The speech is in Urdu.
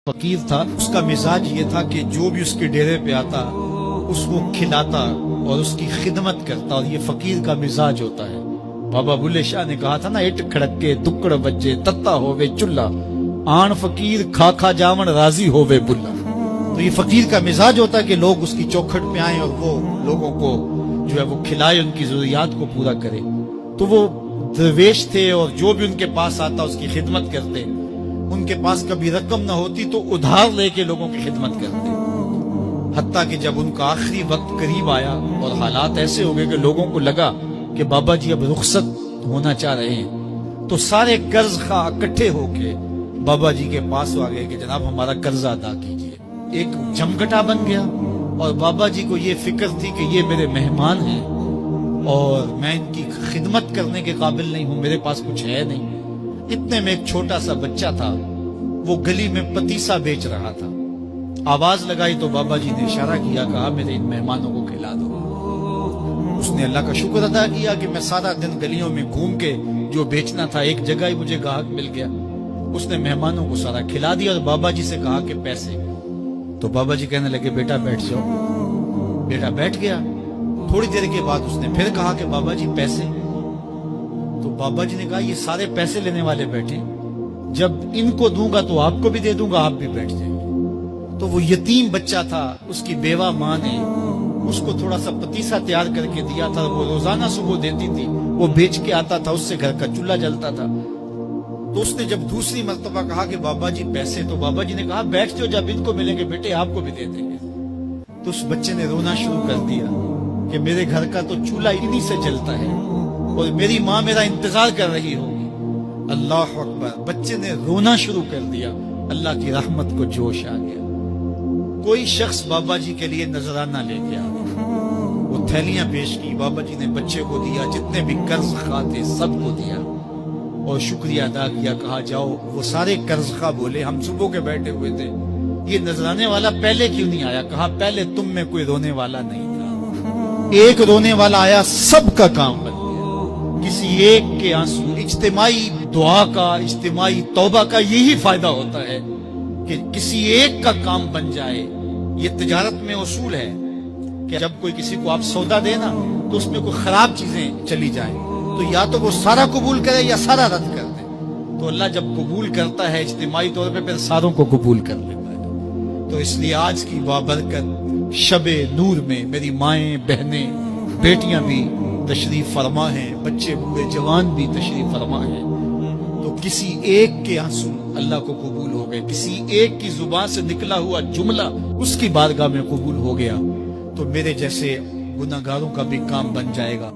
فقیر تھا، اس کا مزاج یہ تھا کہ جو بھی اس کے ڈیرے پہ آتا اس کو کھلاتا اور اس کی خدمت کرتا، اور یہ فقیر کا مزاج ہوتا ہے۔ بابا بلے شاہ نے کہا تھا نا، اٹ کھڑکے دکڑ بجے تتا ہووے چلا، آن فقیر کھا کھا جاون راضی ہووے بلا۔ تو یہ فقیر کا مزاج ہوتا ہے کہ لوگ اس کی چوکھٹ پہ آئیں اور وہ لوگوں کو جو ہے وہ کھلائے، ان کی ضروریات کو پورا کرے۔ تو وہ درویش تھے اور جو بھی ان کے پاس آتا اس کی خدمت کرتے۔ ان کے پاس کبھی رقم نہ ہوتی تو ادھار لے کے لوگوں کی خدمت کرتے، حتیٰ کہ جب ان کا آخری وقت قریب آیا اور حالات ایسے ہو گئے کہ لوگوں کو لگا کہ بابا جی اب رخصت ہونا چاہ رہے ہیں، تو سارے قرض خواہ اکٹھے ہو کے بابا جی کے پاس آ گئے کہ جناب ہمارا قرضہ ادا کیجیے۔ ایک جمگٹا بن گیا، اور بابا جی کو یہ فکر تھی کہ یہ میرے مہمان ہیں اور میں ان کی خدمت کرنے کے قابل نہیں ہوں، میرے پاس کچھ ہے نہیں۔ اتنے میں ایک چھوٹا سا بچہ تھا، وہ گلی میں پتیسا بیچ رہا تھا۔ آواز لگائی تو بابا جی نے اشارہ کیا، کہا میرے ان مہمانوں کو کھلا دو۔ اس نے اللہ کا شکر ادا کیا کہ میں سارا دن گلیوں میں گھوم کے جو بیچنا تھا ایک جگہ ہی مجھے گاہک مل گیا۔ اس نے مہمانوں کو سارا کھلا دیا اور بابا جی سے کہا کہ پیسے۔ تو بابا جی کہنے لگے بیٹا بیٹھ جاؤ۔ بیٹا بیٹھ گیا۔ تھوڑی دیر کے بعد اس نے پھر کہا کہ بابا جی پیسے۔ تو بابا جی نے کہا یہ سارے پیسے لینے والے بیٹھے، جب ان کو دوں گا تو آپ کو بھی دے دوں گا، آپ بھی بیٹھ جائیں۔ تو وہ یتیم بچہ تھا، اس کی بیوہ ماں نے اس کو تھوڑا سا پتیسا تیار کر کے دیا تھا، وہ روزانہ صبح دیتی تھی، وہ بیچ کے آتا تھا، اس سے گھر کا چولہا جلتا تھا۔ تو اس نے جب دوسری مرتبہ کہا کہ بابا جی پیسے، تو بابا جی نے کہا بیٹھ جاؤ، جب ان کو ملیں گے بیٹے آپ کو بھی دے دیں گے۔ تو اس بچے نے رونا شروع کر دیا کہ میرے گھر کا تو چولہا انہی سے جلتا ہے اور میری ماں میرا انتظار کر رہی ہوگی۔ اللہ اکبر، بچے نے رونا شروع کر دیا۔ اللہ کی رحمت کو جوش آ گیا۔ کوئی شخص بابا جی کے لیے نذرانہ لے کے آ گیا، وہ تھیلیاں پیش کی، بابا جی نے بچے کو دیا، جتنے بھی قرض خواہ تھے سب کو دیا اور شکریہ ادا کیا۔ کہا جاؤ۔ وہ سارے قرض خواہ بولے ہم صبح کے بیٹھے ہوئے تھے، یہ نذرانے والا پہلے کیوں نہیں آیا؟ کہا پہلے تم میں کوئی رونے والا نہیں تھا، ایک رونے والا آیا، سب کا کام بن گیا۔ کسی ایک کے آنسو، اجتماعی دعا کا، اجتماعی توبہ کا یہی فائدہ ہوتا ہے کہ کسی ایک کا کام بن جائے۔ یہ تجارت میں اصول ہے کہ جب کوئی کسی کو آپ سودا دے نا تو اس میں کوئی خراب چیزیں چلی جائیں تو یا تو وہ سارا قبول کرے یا سارا رد کر دے۔ تو اللہ جب قبول کرتا ہے اجتماعی طور پہ پھر ساروں کو قبول کر لیتا ہے۔ تو اس لیے آج کی بابرکت شب نور میں میری مائیں، بہنیں، بیٹیاں بھی تشریف فرما ہیں، بچے بوڑھے جوان بھی تشریف فرما ہیں۔ تو کسی ایک کے آنسو اللہ کو قبول ہو گئے، کسی ایک کی زبان سے نکلا ہوا جملہ اس کی بارگاہ میں قبول ہو گیا، تو میرے جیسے گناہگاروں کا بھی کام بن جائے گا۔